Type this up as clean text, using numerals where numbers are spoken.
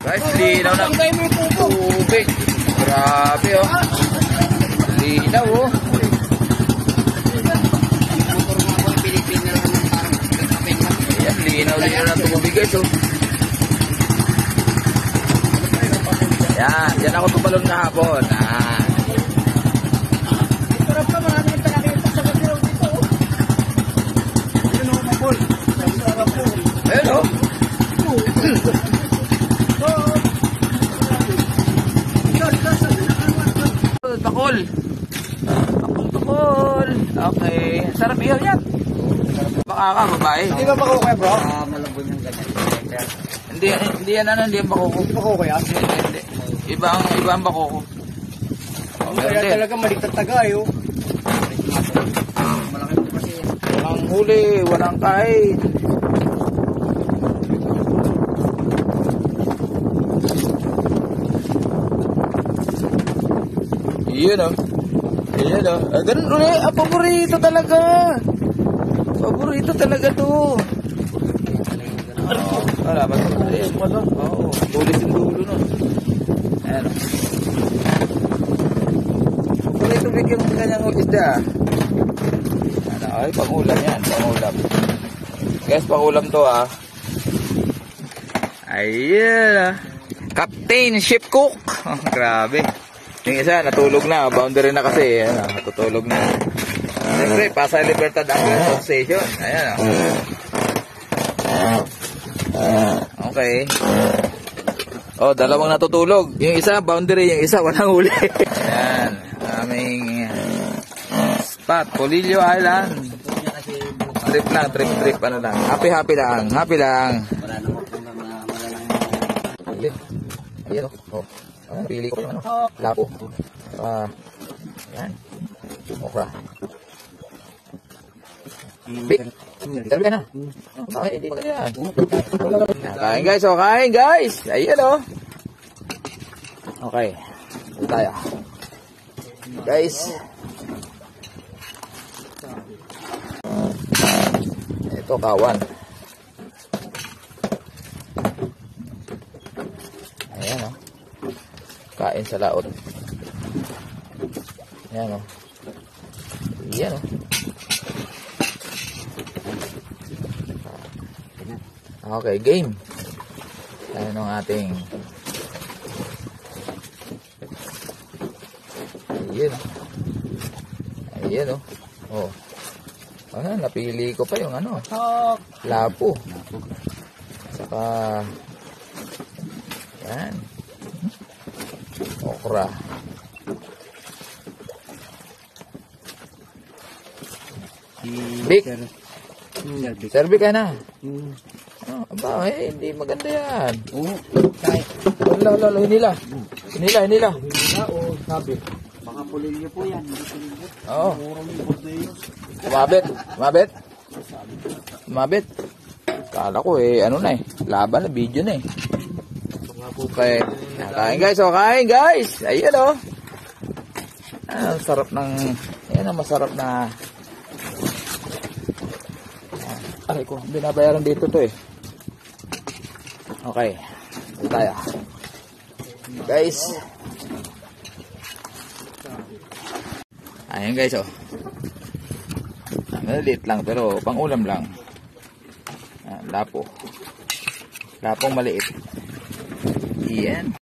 Guys, linaw na tubig. Grabe oh. Linaw oh. Ayan, linaw na tubig guys oh. Ayan, dyan ako tumalon kahapon. Sarap na, maraming talagang sa bagyo dito oh. Ayun oh, mabol. Sarap po. Ayun oh. Bakol. Bakol. Okay. Sarap ihaw yan. Baka ka, babae. Hindi ba bako kaya bro? Malambot yung ganyan. Hindi yan ano, hindi yan bakoko. Hindi bako kaya? Hindi. Iba ang bakoko. Kaya talaga maligtad tagay oh. Malaki po kasi yan. Walang huli, walang kahit. Iyon oh. Iyon oh. Ganun ulit. Paborito talaga. Paborito talaga to. Wala ba ito? Ayun mo to. Oo. Tulis yung dulo nun. Ayan oh. Paborito bigyan mo kanyang isda. Ano, ay pangulam yan. Pangulam. Guys, pangulam to ah. Ayan ah. Captain Ship Cook. Oh, grabe. Yung isa, natulog na. Boundary na kasi. Ayan, natutulog na. Siyempre, Pasay Libertad Anglers Association. Ayan. Okay. Oh, dalawang natutulog. Yung isa, boundary. Yung isa, walang huli. Ayan. Aming spot. Polillo Island. Trip lang, trip. Ano lang. Happy lang. Happy lang. Wala naman po na malalang. Ayan. Oh. Pili ko yung ano, lapo. Yan. Okra. Big. Sabi ka na. Okay, hindi pa yan. Kain guys, oh, kain guys. Ayan oh. Okay. Ito tayo. Guys. Ito kawan. Ayan oh. Kain sa laot. Ayan o. Ayan o. Okay, game. Ayan ang ating. Ayan o. Ayan o. Oh. Ayan, napili ko pa yung ano. Lapo. Saka. Ayan. Okra. Big. Serbi ka na. Oh, aba, hindi maganda yan. Oo. Kahit. Lalo, hinila. Hinila. Oo, sabi. Baka pulilyo po yan. Hindi pulilyo. Oo. Umabit. Kala ko ano na laban na, video na Okay. Kain guys, kain guys. Ayan oh. Ang sarap ng, ayan ang masarap na. Aray ko, binabayaran dito to Okay. Ito tayo. Guys. Ayan guys oh. Maliit lang pero pang-ulam lang. Lapo. Lapong maliit. Iyan.